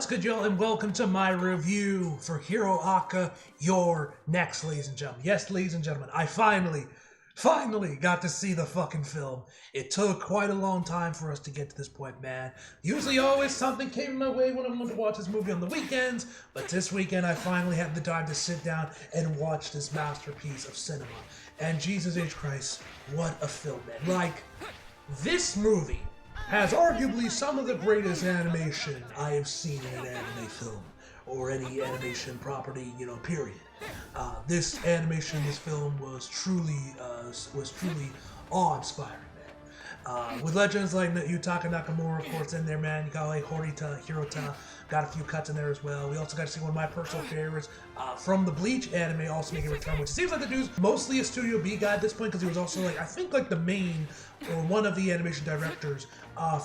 What's good, y'all, and welcome to my review for Hero Aka Your Next, ladies and gentlemen. Yes, ladies and gentlemen, I finally got to see the fucking film. It took quite a long time for us to get to this point, man. Usually always something came my way when I wanted to watch this movie on the weekends, but this weekend I finally had the time to sit down and watch this masterpiece of cinema. And Jesus H. Christ, what a film, man. Like, this movie has arguably some of the greatest animation I have seen in an anime film or any animation property, period. This animation in this film was truly awe-inspiring, man. With legends like Yutaka Nakamura, of course, in there, man. You got like Horita, Hirota, got a few cuts in there as well. We also got to see one of my personal favorites from the Bleach anime also making a return, which seems like the dude's mostly a Studio B guy at this point because he was also I think the main or one of the animation directors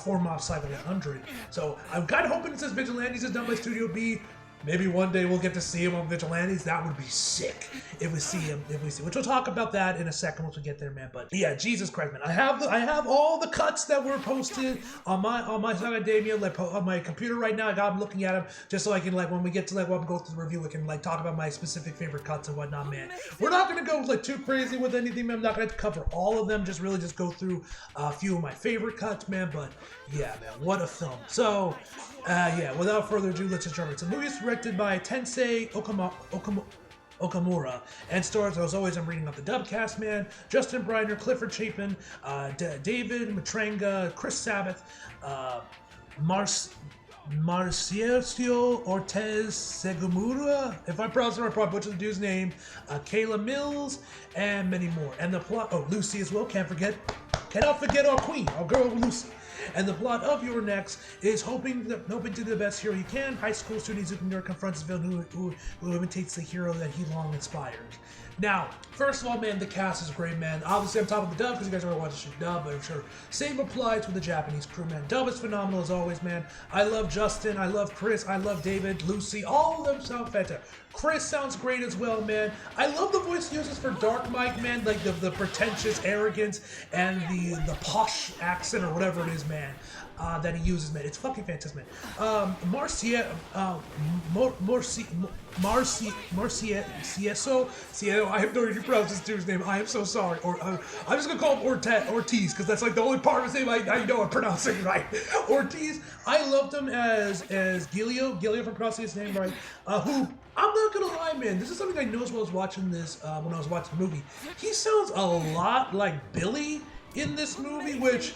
for Mob Psycho 100. So I'm kind of hoping it says Vigilantes is done by Studio B. Maybe one day we'll get to see him on Vigilantes. That would be sick if we see him. Which we'll talk about that in a second once we get there, man. But yeah, Jesus Christ, man. I have all the cuts that were posted on my Academia, on my computer right now. I'm looking at them just so I can when we get to when we go through the review, we can talk about my specific favorite cuts and whatnot, man. We're not gonna go too crazy with anything, man. I'm not gonna cover all of them. Just really go through a few of my favorite cuts, man. But yeah, man, what a film. So yeah, without further ado, let's just jump into the movie. It's directed by Tensei Okamura and stars, as always, I'm reading up the dub cast, man. Justin Briner, Clifford Chapin, David Matranga, Chris Sabath, Marcicio Ortez Segumura, if I pronounce it right, probably butchered the dude's name, Kayla Mills, and many more. And the plot, Lucy as well, cannot forget our queen, our girl Lucy. And the plot of Your Next is hoping to do the best hero you can. High school student Izuku confronts a villain who imitates the hero that he long inspired. Now, first of all, man, the cast is great, man. Obviously, I'm talking about the dub because you guys already watched the dub, but I'm sure same applies with the Japanese crew, man. Dub is phenomenal as always, man. I love Justin, I love Chris, I love David, Lucy. All of them sound fantastic. Chris sounds great as well, man. I love the voice he uses for Dark Mike, man. The pretentious arrogance and the posh accent or whatever it is, man. That he uses, man. It's fucking fantastic, man. Marcieso, I have no idea to pronounce this dude's name. I am so sorry. Or I'm just gonna call him Ortiz, because that's the only part of his name I know I'm pronouncing right. Ortiz. I loved him as Gilio, if I'm pronouncing his name right. Who, I'm not gonna lie, man, this is something I noticed when I was watching this, when I was watching the movie. He sounds a lot like Billy in this movie, which,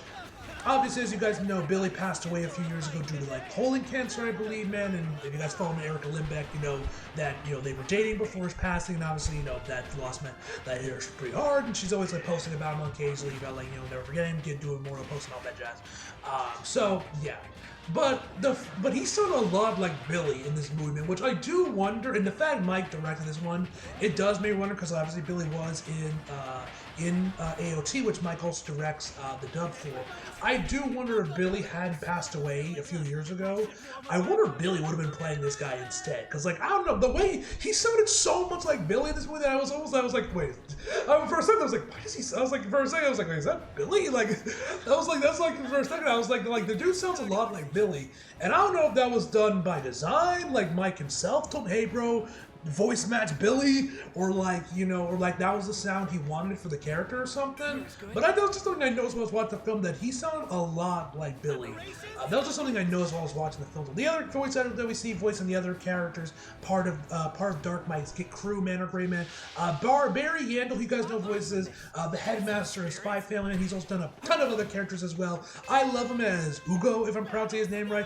obviously, as you guys know, Billy passed away a few years ago due to colon cancer, I believe, man. And if you guys follow Erica Lindbeck, you know that they were dating before his passing. And obviously, that loss meant that hit her pretty hard. And she's always posting about him occasionally about never forget him, doing more posting all that jazz. So yeah. But he sounded a lot like Billy in this movie, man, which I do wonder, and the fact Mike directed this one, it does make me wonder, because obviously Billy was in AOT, which Mike also directs the dub for. I do wonder if Billy had passed away a few years ago. I wonder if Billy would have been playing this guy instead, because I don't know, the way he sounded so much like Billy in this movie that I was like, wait. For a second I was like, why does he? I was like, for a second I was like, wait, is that Billy? That's for a second I was like the dude sounds a lot like Billy, and I don't know if that was done by design, Mike himself told me, hey bro, voice match Billy, or that was the sound he wanted for the character or something. But that was just something I noticed when I was watching the film, that he sounded a lot like Billy. That was just something I noticed while I was watching the film. The other voice actors that we see voicing the other characters, part of Dark Mike's crew, man, are great, man. Barry Yandel, you guys know voices, the headmaster of Spy Family, and he's also done a ton of other characters as well. I love him as Ugo, if I'm pronouncing his name right.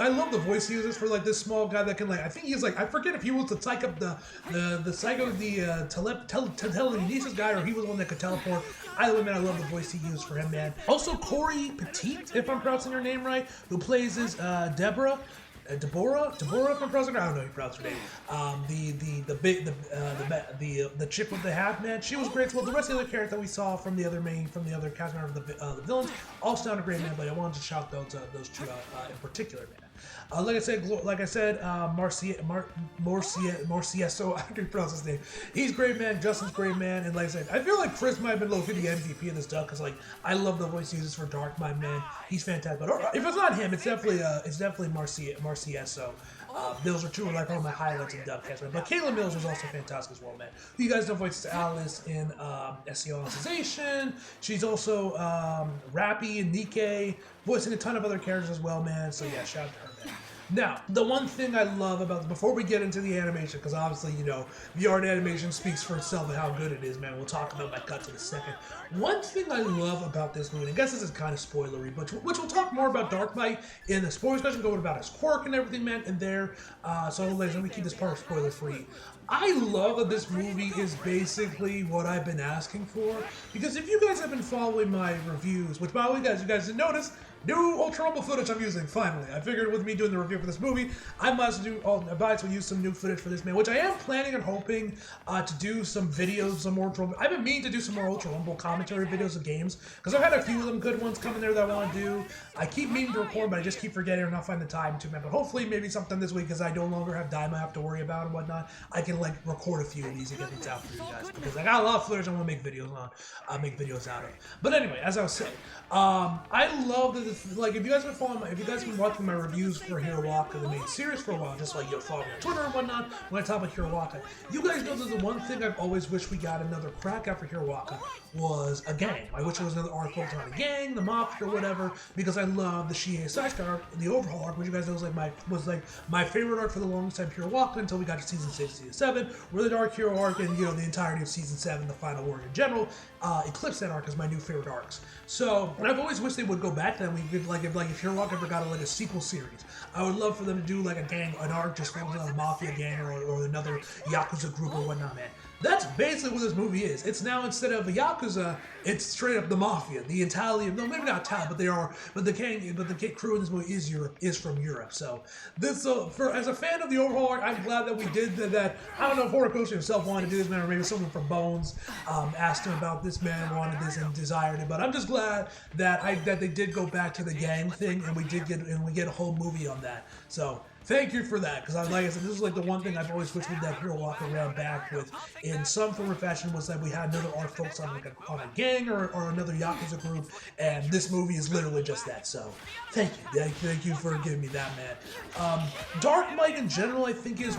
I love the voice he uses for this small guy that can I think he's I forget if he was the psych up the psycho, the telekinesis guy, or he was the one that could teleport. I love the voice he used for him, man. Also, Corey Petit, if I'm pronouncing her name right, who plays as Deborah, if I'm pronouncing her, I don't know how you pronounce her name. The chick with the hat, man, she was great. Well, the rest of the other characters that we saw from the other cast members of the villains all sounded great, man. But I wanted to shout those two out in particular, man. Morcieso, I can pronounce his name. He's great, man. Justin's great, man. And like I said, I feel like Chris might have been low-key the MVP in this dub because like I love the voice he uses for Dark, my man. He's fantastic. But if it's not him, it's definitely Morcieso. Those are two of like all my highlights in Dubcast, man. But Kayla Mills was also fantastic as well, man. You guys know voices Alice in SEO Alicization. She's also Rappy and Nikkei, voicing a ton of other characters as well, man. So yeah, shout out to her, man. Now, the one thing I love about before we get into the animation, because obviously, you know, VR and animation speaks for itself and how good it is, man. We'll talk about my cuts in a second. One thing I love about this movie, and I guess this is kind of spoilery, but which we'll talk more about Dark Might in the spoiler discussion, going about his quirk and everything, man, in there. So, ladies, let me keep this part spoiler free. I love that this movie is basically what I've been asking for, because if you guys have been following my reviews, which by the way, guys, you guys didn't notice, new Ultra Rumble footage I'm using, finally. I figured with me doing the review for this movie, I must do, I might as well use some new footage for this, man, which I am planning and hoping to do some videos, some more Ultra Rumble. I've been meaning to do some more Ultra Rumble commentary videos of games, because I've had a few of them good ones coming there that I want to do. I keep meaning to record, but I just keep forgetting or not find the time to, man. But hopefully maybe something this week, because I no longer have Dime I have to worry about and whatnot. I can, like, record a few of these and get these out for you guys, because I got a lot of footage I want to make videos on, out of. But anyway, as I was saying, I love that, like, if you guys have been following, if you guys have been watching my reviews for Hero Waka, the main series for a while, just like, follow me on Twitter and whatnot, when I talk about Hero Waka, you guys know that the one thing I've always wished we got another crack at for Hero Waka was a gang. I wish it was another arc focused on a gang, the mafia, or whatever, because I love the Shihei Saishika arc, the overhaul arc, which you guys know was like my favorite arc for the longest time, Hero Waka, until we got to season 6, season 7, where the Dark Hero arc and, you know, the entirety of season 7, the final war in general, eclipsed that arc as my new favorite arcs. So, and I've always wished they would go back to that. We could, like, if Hero Waka ever got like a sequel series, I would love for them to do like an arc just focused on a mafia gang or another Yakuza group or whatnot, man. That's basically what this movie is. It's now, instead of the Yakuza, it's straight up the Mafia. The Italian, no, maybe not Italian, but they are, but the crew in this movie is from Europe. So, this, as a fan of the overhaul arc, I'm glad that we did that. I don't know if Horikoshi himself wanted to do this, man, or maybe someone from Bones asked him about this, man, wanted this and desired it. But I'm just glad that they did go back to the gang thing, and we get a whole movie on that. So, thank you for that, because like I said, this is like the one thing I've always wished that Hero Waka ran back with in some form or fashion, was that we had another arc focused on like a gang or another Yakuza group, and this movie is literally just that. So thank you for giving me that, man. Dark Might in general, I think, is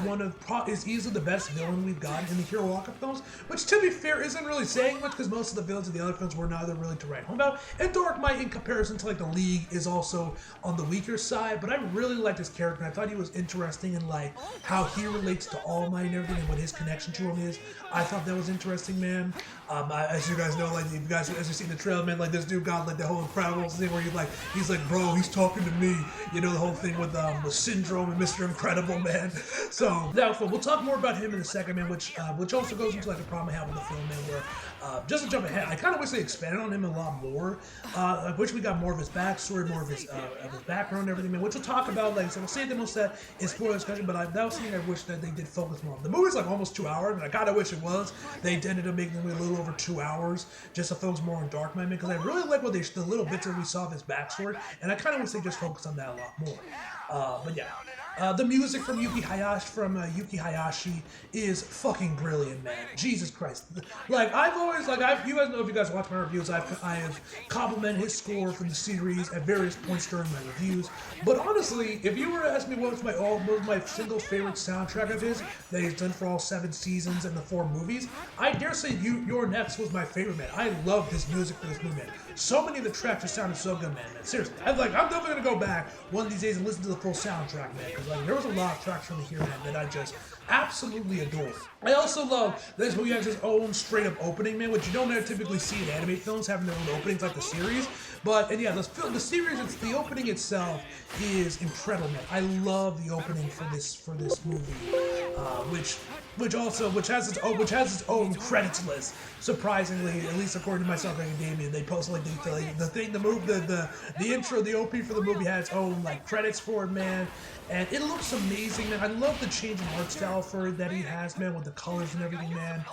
easily the best villain we've gotten in the Hero Waka films, which, to be fair, isn't really saying much, because most of the villains of the other films were neither really to write home about, and Dark Might, in comparison to like the League, is also on the weaker side. But I really liked his character, and I thought he was interesting in like how he relates to All Might and everything, and what his connection to him is. I thought that was interesting, man. As you guys know, like, you guys, as you see the trailer, man, like, this dude got like the whole Incredibles thing where he's like, bro, he's talking to me, you know, the whole thing with Syndrome and Mr. Incredible, man. So that was fun. We'll talk more about him in a second, man, which also goes into like a problem I have with the film, man, where just to jump ahead, I kind of wish they expanded on him a lot more. I wish we got more of his backstory, more of his background and everything, man, which we'll talk about. Like, so we'll save the most that in spoiler discussion, but that was something I wish that they did focus more on. The movie's like almost 2 hours, and I kind of wish it was. They ended up making it a little over 2 hours just to focus more on Dark Might, because I really like the little bits that we saw of his backstory, and I kind of wish they just focused on that a lot more. But yeah. The music from Yuki Hayashi is fucking brilliant, man. Jesus Christ. Like, you guys know, if you guys watch my reviews, I have complimented his score from the series at various points during my reviews. But honestly, if you were to ask me what was my single favorite soundtrack of his that he's done for all 7 seasons and the 4 movies, I dare say Your Next was my favorite, man. I loved his music for this movie, man. So many of the tracks just sounded so good, man. Seriously, I'm definitely gonna go back one of these days and listen to the full soundtrack, man, because like there was a lot of tracks from the here, man, that I just absolutely adore. I also love that this movie has its own straight up opening, man, which you don't typically see in anime films having their own openings like the series. And yeah, the series, the opening itself is incredible, man. I love the opening for this movie, which has its own credits list. Surprisingly, at least according to myself and Damien, they post like the intro, the OP for the movie had its own like credits for it, man. And it looks amazing, man. I love the change in art style that he has, man, with the colors and everything, man.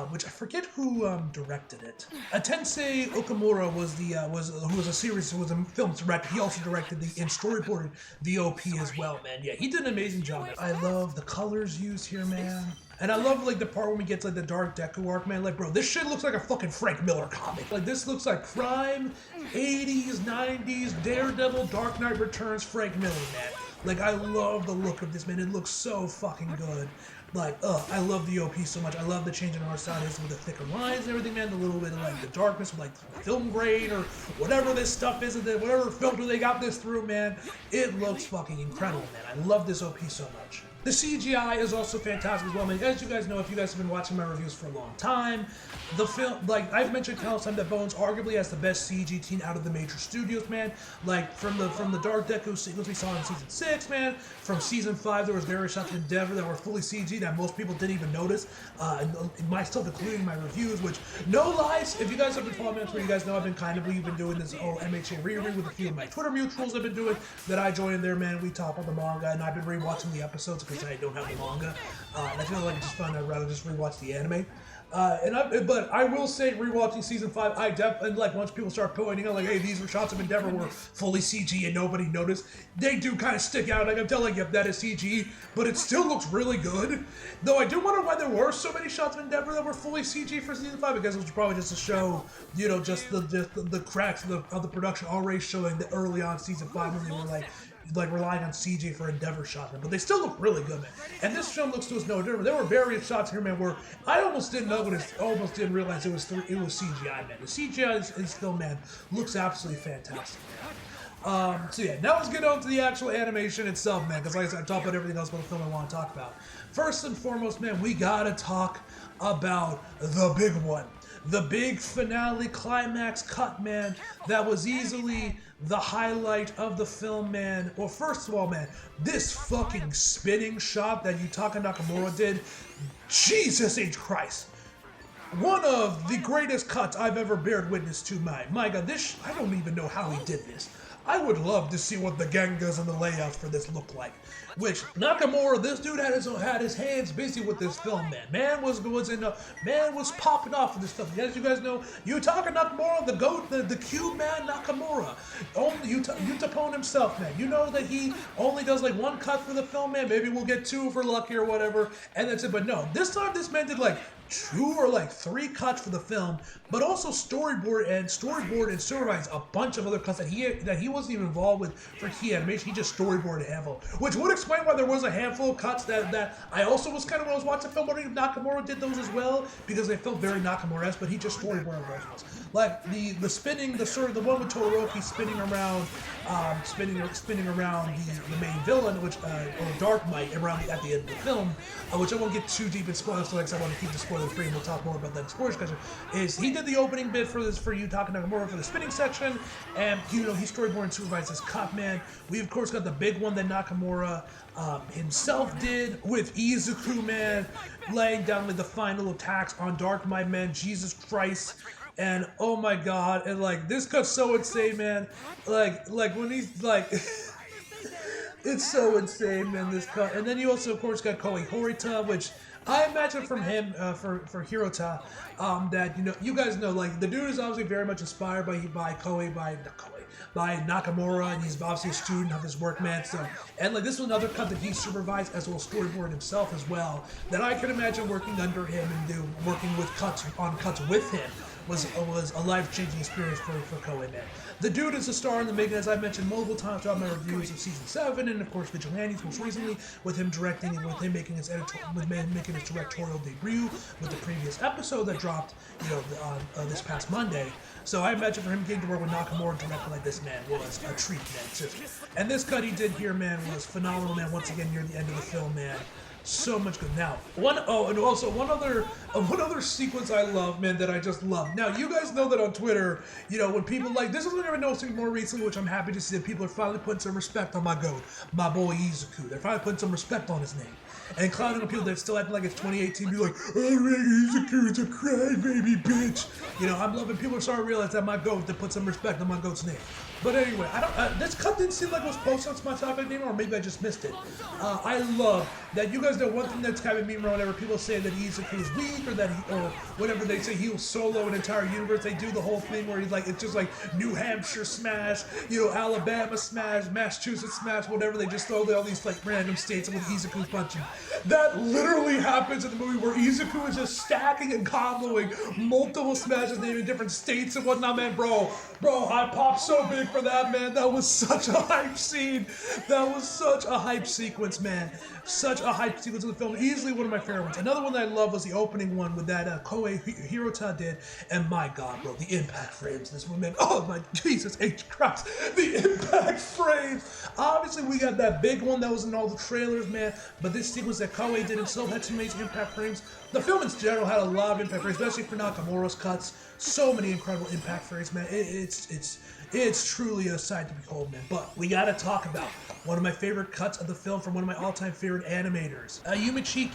which I forget who directed it. Tensei Okamura was who was a film director. He also directed and storyboarded the OP as well, man. Yeah, he did an amazing job. Man. I love the colors used here, man. And I love like the part when we get to like the Dark Deku arc, man. Like, bro, this shit looks like a fucking Frank Miller comic. Like, this looks like prime 80s, 90s Daredevil, Dark Knight Returns Frank Miller, man. Like, I love the look of this, man. It looks so fucking good. Like, I love the OP so much. I love the change in art style with the thicker lines and everything, man. The little bit of like the darkness with like film grade or whatever this stuff is, whatever filter they got this through, man. It looks fucking incredible, man. I love this OP so much. The CGI is also fantastic as well, man. As you guys know, if you guys have been watching my reviews for a long time, the film, like I've mentioned countless times, that Bones arguably has the best CG team out of the major studios, man. Like from the Dark Deku sequence we saw in season 6, man. From season 5, there was various shots of Endeavor that were fully CG that most people didn't even notice. And myself including my reviews, which no lies, if you guys have been following me on Twitter, you guys know we've been doing this whole MHA reread with a few of my Twitter mutuals I've been doing that I joined there, man. We talk about the manga, and I've been rewatching the episodes because I don't have the manga, and I feel like it's just fun. I'd rather just rewatch the anime. But I will say, rewatching season 5, I definitely, like, once people start pointing out, like, hey, these shots of Endeavor were fully CG and nobody noticed, they do kind of stick out. Like, I'm telling you, that is CG, but it still looks really good. Though I do wonder why there were so many shots of Endeavor that were fully CG for season 5, because it was probably just to show, you know, just the cracks of the production already showing the early on season 5 when they were like relying on CG for Endeavor shots, but they still look really good, man. And this film looks to us no different. There were various shots here, man, where I almost didn't realize it was CGI, man. The CGI in this film, man, looks absolutely fantastic, man. So yeah, now let's get on to the actual animation itself, man, because like I said, I talked about everything else about the film I want to talk about. First and foremost, man, we gotta talk about the big one. The big finale climax cut, man, that was easily the highlight of the film, man. Well, first of all, man, this fucking spinning shot that Yutaka Nakamura did, Jesus H. Christ. One of the greatest cuts I've ever bared witness to, my God, I don't even know how he did this. I would love to see what the Gengas and the layouts for this look like. Which, Nakamura, this dude had his hands busy with this film, man. Man was popping off with this stuff. As you guys know, Yutaka Nakamura, the GOAT, the Cube Man Nakamura. Only Utapone himself, man. You know that he only does like one cut for the film, man. Maybe we'll get 2 if we're lucky or whatever. And that's it. But no, this time this man did like 2 or like 3 cuts for the film, but also storyboard and supervised a bunch of other cuts that he wasn't even involved with for key animation. He just storyboarded a handful, which would explain why there was a handful of cuts that I also was kind of, when I was watching the film, wondering if Nakamura did those as well, because they felt very Nakamura-esque, but he just storyboarded those ones. Like the spinning, the one with Todoroki spinning around the main villain, which or Dark Might around at the end of the film, which I won't get too deep in spoilers, because I want to keep the spoiler free, and we'll talk more about that in spoilers section. Is he did the opening bit for Yutaka Nakamura for the spinning section, and he storyboarded and supervised his cut, man. We of course got the big one that Nakamura himself did with Izuku, man, laying down like the final attacks on Dark Might, man. Jesus Christ. And oh my God, and like this cut's so insane, man. Like when he's like, it's so insane, man. This cut, and then you also, of course, got Koei Horita, which I imagine from him for Hirota, that you guys know, like the dude is obviously very much inspired by Nakamura, and he's obviously a student of his work, man. So, and like this was another cut that he supervised as well as storyboard himself as well. That I could imagine working under him and working with cuts with him. Was a life-changing experience for Koei, man. The dude is a star in the making, as I mentioned multiple times throughout my reviews of season 7, and of course Vigilantes most recently, with him directing and with him making his directorial debut with the previous episode that dropped, this past Monday. So I imagine for him getting to work with Nakamura directly like this, man, was a treat, man. And this cut he did here, man, was phenomenal, man. Once again, near the end of the film, man. So much good. Now, one other sequence I love, man, that I just love. Now, you guys know that on Twitter, when people like, this is what I've noticing more recently, which I'm happy to see that people are finally putting some respect on my GOAT, my boy Izuku. They're finally putting some respect on his name. and clowning on people that still acting like it's 2018. Be like, oh, Izuku's a crybaby bitch. You know, I'm loving people are starting to realize that my goat, to put some respect on my goat's name. But anyway, I don't. This cut didn't seem like it was posted on my topic anymore, or maybe I just missed it. I love that you guys know one thing that's kind of meme around whenever people say that Izuku is weak or that he, or whenever they say he'll solo an entire universe, they do the whole thing where he's like, it's just like New Hampshire smash, you know, Alabama smash, Massachusetts smash, whatever. They just throw all these like random states with Izuku's punching. That literally happens in the movie where Izuku is just stacking and comboing multiple smashes in different states and whatnot, man. Bro, I popped so big for that, man. That was such a hype scene. That was such a hype sequence, man. Such a hype sequence of the film. Easily one of my favorite ones. Another one that I love was the opening one with that Koei Hirota did. And my God, bro, the impact frames. This one, man. Oh my Jesus H Christ. The impact frames. Obviously, we got that big one that was in all the trailers, man. But this sequence that Koei did itself had some amazing impact frames. The film in general had a lot of impact frames, especially for Nakamura's cuts. So many incredible impact frames, man. It's truly a sight to behold, man. But we gotta talk about one of my favorite cuts of the film from one of my all-time favorite animators, Yoshimichi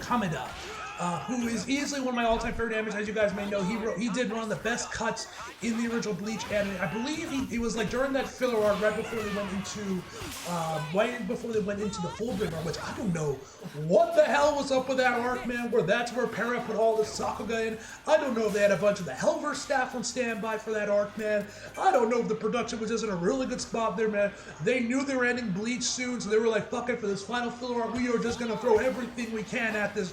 Kameda. Who is easily one of my all-time favorite animators. As you guys may know, he did one of the best cuts in the original Bleach anime. I believe he was like during that filler arc right before they went into the full dream arc, which I don't know what the hell was up with that arc, man. That's where Para put all the Sakuga in. I don't know if they had a bunch of the Hellverse staff on standby for that arc, man. I don't know if the production was just in a really good spot there, man. They knew they were ending Bleach soon, so they were like, fuck it, for this final filler arc, we are just gonna throw everything we can at this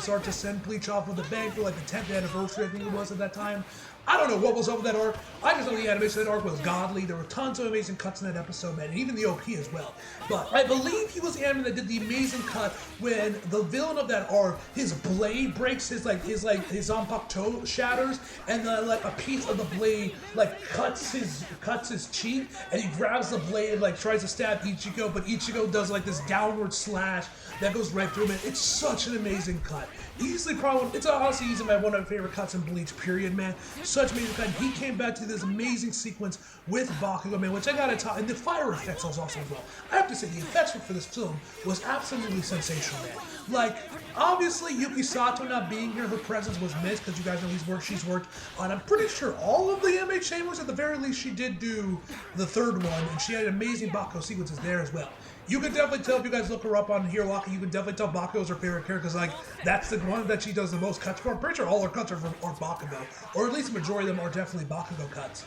arc to send Bleach off with a bang for like the 10th anniversary, I think it was at that time. I don't know what was up with that arc. I just know the animation of that arc was godly. There were tons of amazing cuts in that episode, man, and even the OP as well. But I believe he was the animator that did the amazing cut when the villain of that arc, his blade breaks, his zanpakuto shatters, and then like a piece of the blade like cuts his cheek, and he grabs the blade and like tries to stab Ichigo, but Ichigo does like this downward slash that goes right through him. And it's such an amazing cut. Easily probably, it's honestly easily one of my favorite cuts in Bleach, period, man. Such amazing cut. He came back to this amazing sequence with Bakugo, man, which I gotta talk, and the fire effects was also as well. I have to say, the effects for this film was absolutely sensational, man. Like, obviously, Yuki Sato not being here, her presence was missed, because you guys know she's worked on, I'm pretty sure, all of the anime chambers. At the very least, she did do the third one, and she had amazing Bakugo sequences there as well. You can definitely tell, if you guys look her up on Hero Waka, you can definitely tell Bakugo is her favorite character, because like, that's the one that she does the most cuts for. I'm pretty sure all her cuts are Bakugo, or at least the majority of them are definitely Bakugo cuts.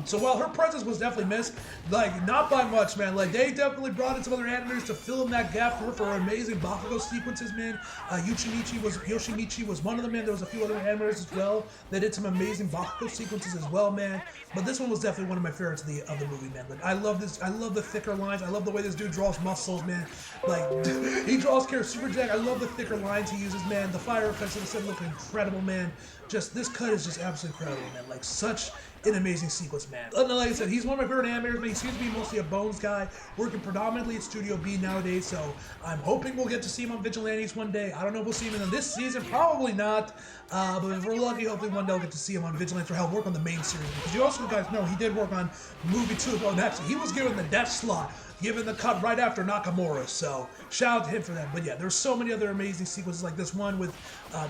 So while her presence was definitely missed, like, not by much, man. Like, they definitely brought in some other animators to fill in that gap for amazing Bakugo sequences, man. Yoshimichi was one of them, man. There was a few other animators as well that did some amazing Bakugo sequences as well, man. But this one was definitely one of my favorites of the movie, man. Like, I love this. I love the thicker lines. I love the way this dude draws muscles, man. Like, he draws character super jack. I love the thicker lines he uses, man. The fire effects of the set look incredible, man. Just, this cut is just absolutely incredible, man. Like, such an amazing sequence, man. And like I said, he's one of my favorite animators, but he seems to be mostly a Bones guy, working predominantly at Studio B nowadays, so I'm hoping we'll get to see him on Vigilantes one day. I don't know if we'll see him in this season, probably not, but if we're lucky, hopefully one day we'll get to see him on Vigilantes, or help work on the main series, because you also guys know he did work on movie 2 as well. Actually, he was given the death slot, given the cut right after Nakamura, so shout out to him for that. But yeah, there's so many other amazing sequences, like this one with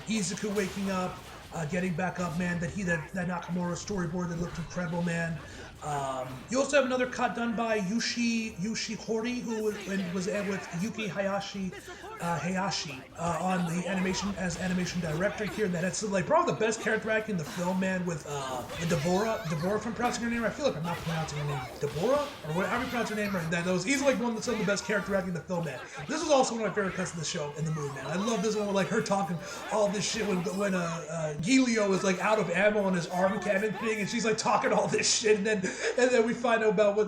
Izuku waking up, getting back up, man. That Nakamura storyboard that looked incredible, man. You also have another cut done by Yushi Hori, who was with Yuki Hayashi on the animation director here. That's like probably the best character acting in the film, man. With Deborah, if I'm pronouncing her name right. I feel like I'm not pronouncing her name, Deborah, or whatever you pronounce her name right. That was easily like one of the best character acting in the film, man. This was also one of my favorite cuts in the show, in the movie, man. I love this one with like her talking all this shit when Gilio is like out of ammo on his arm cannon thing, and she's like talking all this shit, and then we find out what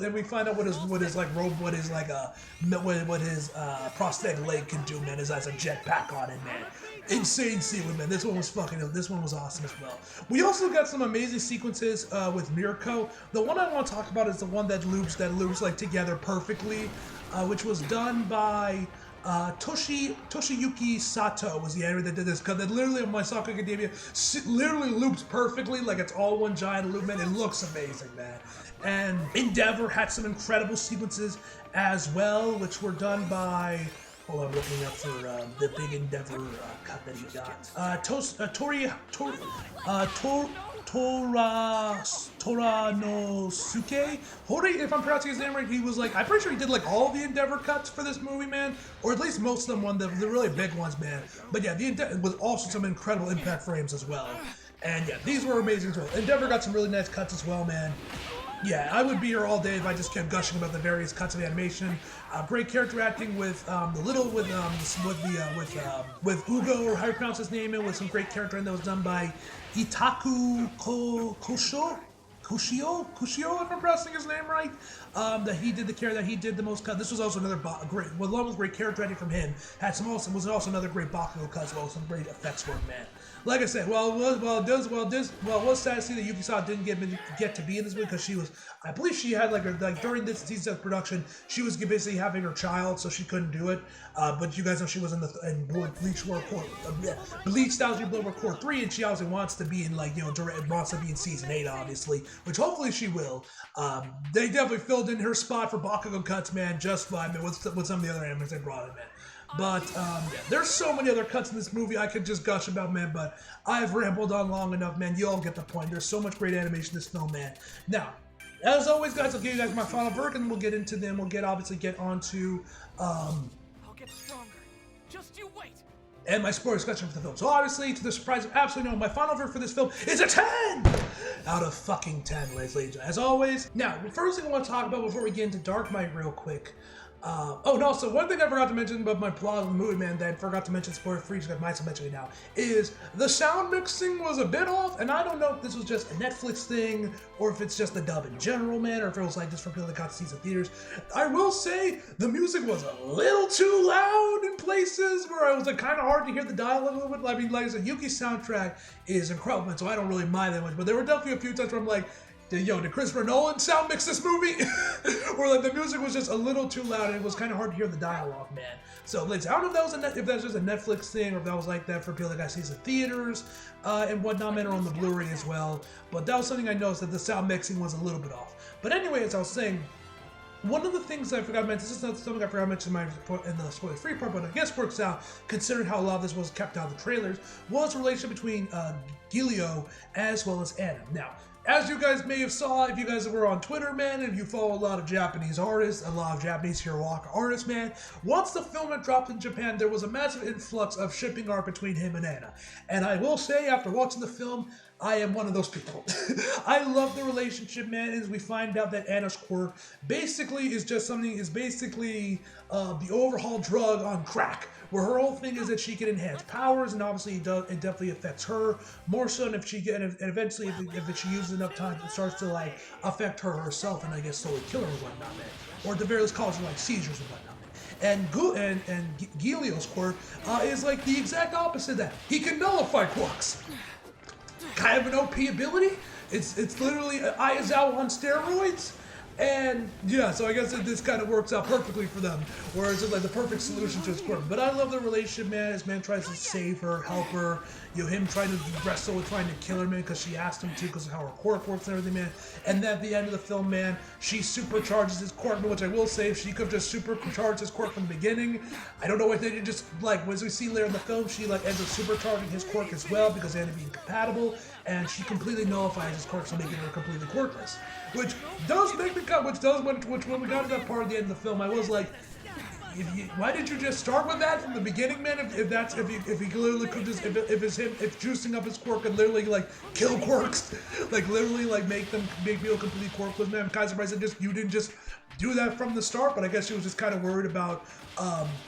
his prosthetic leg can do, man. Is has a jetpack on it, man. Insane sequence, man. This one was awesome as well. We also got some amazing sequences with Mirko. The one I want to talk about is the one that loops like together perfectly, which was done by Toshiyuki Sato was the animator that did this, because that literally on My Soccer Academia literally loops perfectly, like it's all one giant loop, man. It looks amazing, man. And Endeavor had some incredible sequences as well, which were done by. Hold on, I'm looking up for the big Endeavor cut that he got. Toranosuke. Hori, if I'm pronouncing his name right, he was like, I'm pretty sure he did like all the Endeavor cuts for this movie, man, or at least most of them, the really big ones, man. But yeah, the Endeavor with also some incredible impact frames as well. And yeah, these were amazing as well. Endeavor got some really nice cuts as well, man. Yeah, I would be here all day if I just kept gushing about the various cuts of animation. Great character acting with with Ugo, or how you pronounce his name, and with some great character acting that was done by Itaku Kushio, if I'm pronouncing his name right. That he did the most cut. This was also another great, well, along with great character acting from him, was also another great Bakugo cut as well, some great effects work, man. Like I said, it was sad to see that Yuki Sawa didn't get to be in this movie because she was, I believe she had like during this season of production, she was basically having her child, so she couldn't do it. But you guys know she was in Bleach World Core, Bleach Thousand Blood World Core 3, and she obviously wants to be in wants to be in season 8, obviously, which hopefully she will. They definitely filled in her spot for Bakugo cuts, man, just fine, man, with some of the other animes they brought in, man. But yeah, there's so many other cuts in this movie I could just gush about, man, but I've rambled on long enough, man. You all get the point. There's so much great animation in this film, man. Now, as always, guys, I'll give you guys my final verdict, and we'll get into them. We'll obviously get onto I'll get stronger. Just you wait. And my spoiler discussion for the film. So obviously, to the surprise of absolutely no one, my final verdict for this film is a 10 out of fucking 10, ladies and gentlemen. As always. Now, the first thing I want to talk about before we get into Dark Might real quick. So one thing I forgot to mention about my plot of the movie, man, that I forgot to mention, spoiler free, so I might as well mention it now, is the sound mixing was a bit off, and I don't know if this was just a Netflix thing, or if it's just the dub in general, man, or if it was like just for people that got to see the theaters. I will say, the music was a little too loud in places where it was like kind of hard to hear the dialogue a little bit. I mean, like I said, Yuki's soundtrack is incredible, so I don't really mind that much, but there were definitely a few times where I'm like, did Christopher Nolan sound mix this movie? Where like the music was just a little too loud and it was kind of hard to hear the dialogue, man. So, ladies, I don't know if that was just a Netflix thing or if that was like that for people that got to see the theaters and whatnot, man, or on the Blu-ray as well. But that was something I noticed, that the sound mixing was a little bit off. But anyway, as I was saying, one of the things I forgot to mention, this is not something I forgot to mention in the spoiler-free part, but I guess works out, considering how a lot of this was kept out of the trailers, was the relationship between Giulio as well as Anna. Now, as you guys may have saw, if you guys were on Twitter, man, and if you follow a lot of Japanese artists, a lot of Japanese Hiroaka artists, man, once the film had dropped in Japan, there was a massive influx of shipping art between him and Anna. And I will say, after watching the film, I am one of those people. I love the relationship, man, as we find out that Anna's quirk basically is basically the overhaul drug on crack, where her whole thing is that she can enhance powers, and obviously it definitely affects her more so than if she eventually if she uses enough time, it starts to like affect her herself and I guess slowly kill her and whatnot, man, or at the very least cause her like seizures and whatnot. And Giulio's quirk is like the exact opposite of that. He can nullify quirks. Kind of an OP ability. It's literally Aizawa on steroids. And yeah, so I guess this kind of works out perfectly for them, whereas it's like the perfect solution to his quirk. But I love the relationship, man. His man tries to save her, help her. Him trying to wrestle with trying to kill her, man, because she asked him to, because of how her quirk works and everything, man. And then at the end of the film, man, she supercharges his quirk, which I will say, if she could have just supercharged his quirk from the beginning, I don't know what they did. Just like as we see later in the film, she like ends up supercharging his quirk as well because they end up being compatible, and she completely nullifies his quirk, so making her completely quirkless. Which does make me cut. Which when we got to that part of the end of the film, I was like, why did you just start with that from the beginning, man? If he literally could just if juicing up his quirk could literally like kill quirks, like literally like make people completely quirkless, man. I'm kind of surprised that you didn't just do that from the start. But I guess she was just kind of worried about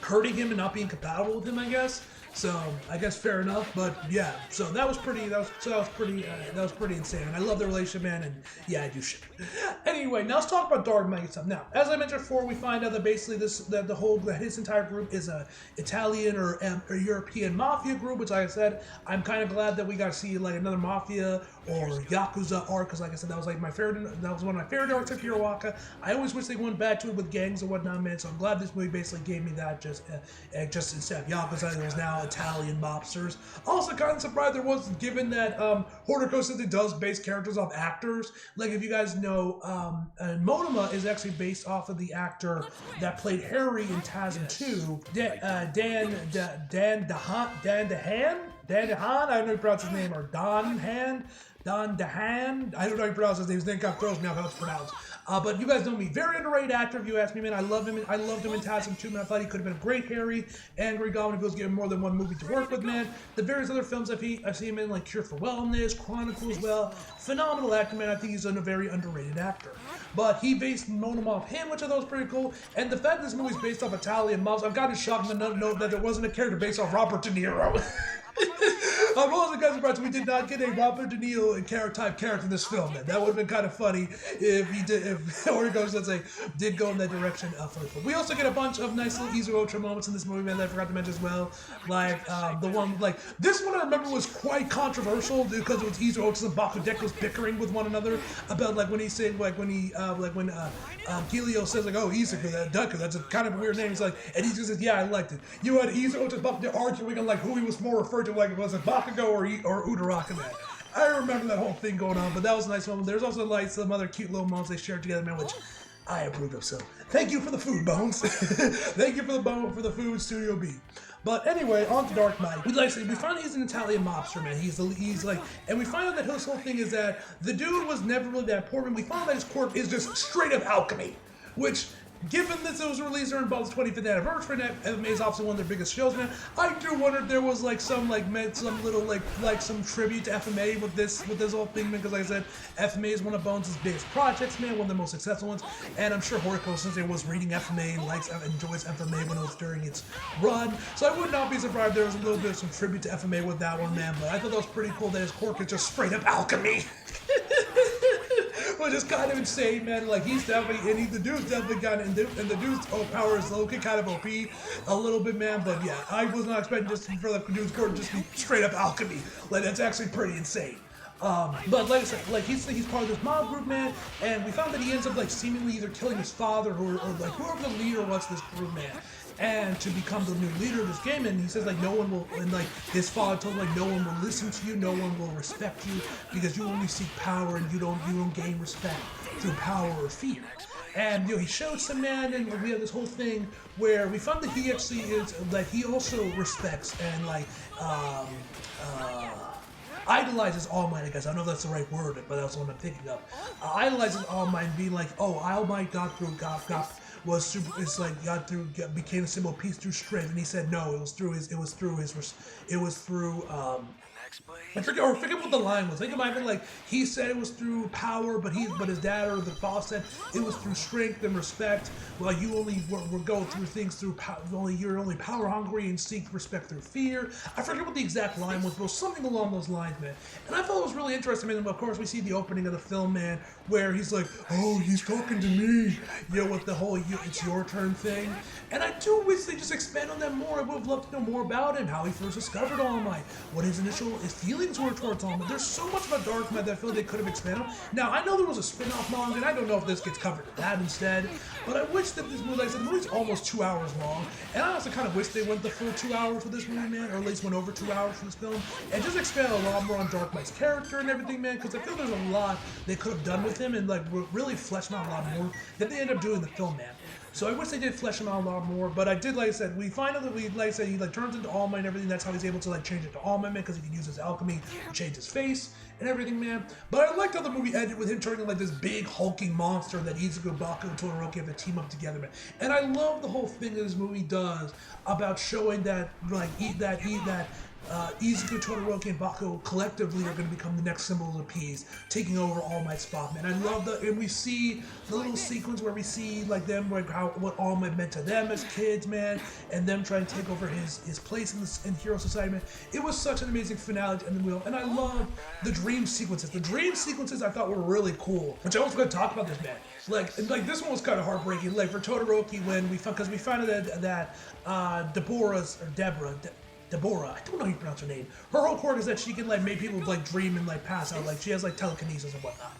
hurting him and not being compatible with him, I guess. So I guess fair enough, but yeah. So that was pretty insane. And I love the relationship, man. And yeah, I do shit. Anyway, now let's talk about Dark Might stuff. Now, as I mentioned before, we find out that basically his entire group is a Italian or European mafia group. Which, like I said, I'm kind of glad that we got to see like another mafia or Yakuza arc, because like I said, that was one of my favorite arcs of Hiroaka. I always wish they went back to it with gangs and whatnot, man. So I'm glad this movie basically gave me that just instead of Yakuza, there's now Italian mobsters. Also, kind of surprised there wasn't, given that Horikoshi simply does base characters off actors. Like, if you guys know, Monoma is actually based off of the actor that played Harry in TASM 2, Dan DeHaan. I don't know how you pronounce his name, or Don DeHaan. I don't know how you pronounce his name. His name kind of throws me off how it's pronounced. But you guys know me. Very underrated actor, if you ask me, man. I love him. I loved him in TASM 2, man. I thought he could have been a great Harry and Green Goblin if he was given more than one movie to work with, man. The various other films I've seen him in, like Cure for Wellness, Chronicle as well. Phenomenal actor, man. I think he's a very underrated actor. But he based Monoma off him, which I thought was pretty cool. And the fact that this movie's based off Italian mobs, I've gotten shocked to note that there wasn't a character based off Robert De Niro. I'm also kind of surprised we did not get a Robert De Niro type character in this film. Man. That would have been kind of funny if Horikoshi, let's say, did go in that direction for the film. We also get a bunch of nice little Izu Ultra moments in this movie, man, that I forgot to mention as well. Like the one, like this one I remember was quite controversial because it was Izu Ultra and Bakudekos bickering with one another about like when he said when Gilio says like, oh, Izuku, that Ducker, that's a kind of a weird name. He's like, and he just says, yeah, I liked it. You had Izu Ultra and Bakudekos arguing on like who he was more referred to, like was it Bakugo or Uraraka, man. I remember that whole thing going on, but that was a nice moment. There's also like some other cute little moments they shared together, man, which I approved of. So thank you for the food, Bones. Thank you for the food, Studio B. But anyway, on to Dark Knight. We find he's an Italian mobster, man. He's like, and we find out that his whole thing is that the dude was never really that poor, and we find out that his quirk is just straight up alchemy, which, given this it was released during Bob's 25th anniversary, and FMA is obviously one of their biggest shows, man, I do wonder if there was like some some tribute to FMA with this whole thing, man, because like I said, FMA is one of Bones' biggest projects, man, one of the most successful ones, and I'm sure Horikoshi, since he was reading FMA and enjoys FMA when it was during its run, so I would not be surprised if there was a little bit of some tribute to FMA with that one, man, but I thought that was pretty cool that his quirk is just straight up alchemy. Which is kind of insane, man. Like, he's definitely, the dude's definitely got it, and the dude's power is low-key kind of OP a little bit, man. But yeah, I was not expecting just for the dude's quirk just to be straight up alchemy. Like, that's actually pretty insane. But like I said, like he's part of this mob group, man, and we found that he ends up like seemingly either killing his father or like whoever the leader was this group, man, and to become the new leader of this game. And he says like no one will, and like his father told him like no one will listen to you, no one will respect you because you only seek power and you don't gain respect through power or fear. And he showed some, man, and we have this whole thing where we found that he actually is that he also respects and like idolizes All Might, I guess. I don't know if that's the right word, but that's what I'm thinking of. Idolizes All Might, being like, oh, All Might got through, was super. It's like became a symbol of peace through strength, and he said no, it was through. I forget what the line was. I think it might have been like he said it was through power, but his dad or the boss said it was through strength and respect. Well, you only will go through things through power. You're only power hungry and seek respect through fear. I forget what the exact line was, but it was something along those lines, man. And I thought it was really interesting. I mean, of course, we see the opening of the film, man, where he's like, "Oh, he's talking to me," with the whole "it's your turn" thing. And I do wish they just expand on that more. I would have loved to know more about him, how he first discovered All Might, what his feelings were towards All Might. There's so much about Dark Knight that I feel like they could have expanded on. Now, I know there was a spin-off manga, and I don't know if this gets covered in that instead, but I wish that this movie, like I said, the movie's almost 2 hours long, and I also kind of wish they went the full 2 hours with this movie, man, or at least went over 2 hours for this film, and just expand a lot more on Dark Knight's character and everything, man, because I feel there's a lot they could have done with him and, like, really flesh him out a lot more than they ended up doing in the film, man. So I wish they did flesh him out a lot more, but I did, like I said, we find out that he like turns into All Might and everything. That's how he's able to like change it to All Might, man, because he can use his alchemy to change his face and everything, man. But I liked how the movie ended with him turning like this big hulking monster that Izuku, Baku, and Todoroki have to team up together, man. And I love the whole thing that this movie does about showing that Izuku, Todoroki, and Baku collectively are going to become the next symbol of the peace, taking over All Might's spot, man. I love and we see the little sequence where we see like them, like what All Might meant to them as kids, man, and them trying to take over his place in Hero Society, man. It was such an amazing finale to end the wheel, and I love the dream sequences. The dream sequences I thought were really cool, which I was going to talk about this, man. Like this one was kind of heartbreaking. Like for Todoroki, when we found out that Deborah, I don't know how you pronounce her name. Her whole quirk is that she can like make people like dream and like pass out. Like she has like telekinesis and whatnot.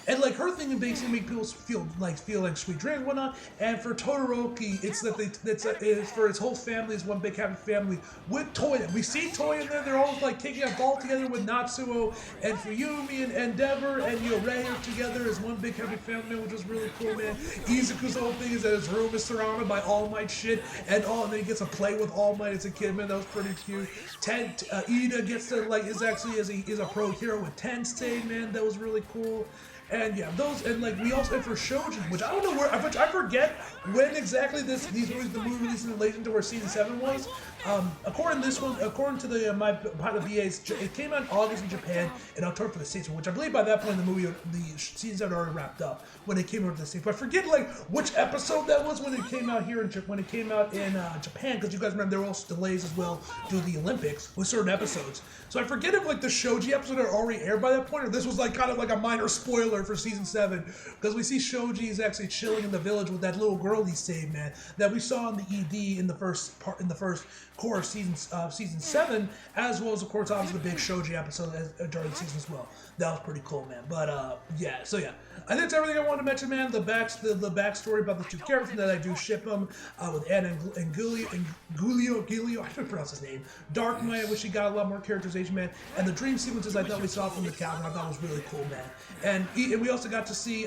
And like her thing basically make people feel like sweet dreams and whatnot. And for Todoroki, it's that it's for his whole family, is one big happy family with Toya. We see Toya in there, they're all like taking a ball together with Natsuo, and Fuyumi and Endeavor and Ray are together as one big happy family, which was really cool, man. Izuku's whole thing is that his room is surrounded by All Might shit, and then he gets to play with All Might as a kid, man. That was pretty cute. Ida gets to is a pro hero with Tensei, man. That was really cool. And yeah, those, and like we also, and for Shoji, which I don't know where, which I forget when exactly the movie released in relation to where season 7 was. According to the my pilot VAs, it came out in August in Japan and October for the States, which I believe by that point the season 7 already wrapped up when it came over to the States. But I forget like which episode that was when it came out here when it came out in Japan, because you guys remember there were also delays as well due to the Olympics with certain episodes. So I forget if like the Shoji episode had already aired by that point, or this was like kind of like a minor spoiler for season 7, because we see Shoji is actually chilling in the village with that little girl he saved, man, that we saw in the ED in the first core of season 7, as well as of course obviously the big Shoji episode during the season as well. That was pretty cool, man. But yeah, so yeah, I think that's everything I wanted to mention, man. The backstory about the two characters that I do ship them with Anna and Giulio, I don't pronounce his name. Dark Knight, I wish he got a lot more characterization, man. And the dream sequences I thought we saw from the cabin, I thought was really cool, man. And we also got to see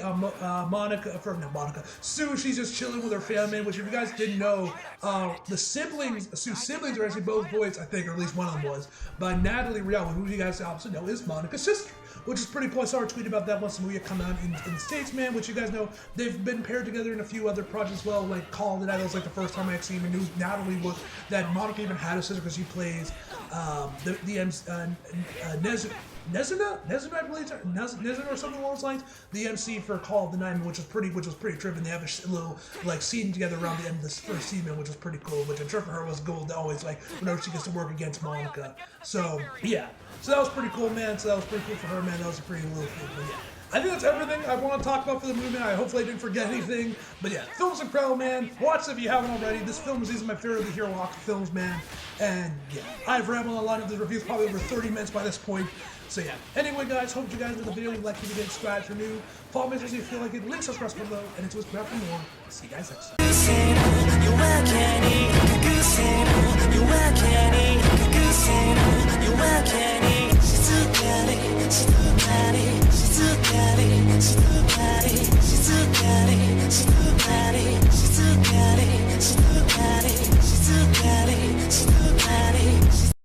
Sue. She's just chilling with her family, man. Which if you guys didn't know, the siblings, Sue's siblings are actually both voiced, I think, or at least one of them was, by Natalie Rial, who you guys also know is Monica's sister. Which is pretty cool. I saw her tweet about that once the movie had come out in the States, man, which you guys know they've been paired together in a few other projects as well, like Call of the Night. That was like the first time I actually even knew Natalie was, that Monica even had a sister, because she plays Nezuna, I believe, Nezuna or something along those lines. The MC for Call of the Night, which was pretty tripping. They have a little like scene together around the end of this first season, which was pretty cool. Which I'm sure for her was gold. Always like whenever she gets to work against Monica. So yeah, so that was pretty cool, man. So that was pretty cool for her, man. That was a pretty little thing. But yeah, I think that's everything I want to talk about for the movie. I hopefully I didn't forget anything. But yeah, film's incredible, man. Watch it if you haven't already. This film is easily my favorite of the Hero Hawk films, man. And yeah, I've rambled a lot of the reviews, probably over 30 minutes by this point. So yeah, anyway guys, hope you guys enjoyed the video. Like if you get subscribed if you're new. Follow me if you feel like it. Links are across below. And it's what's for more. See you guys next time.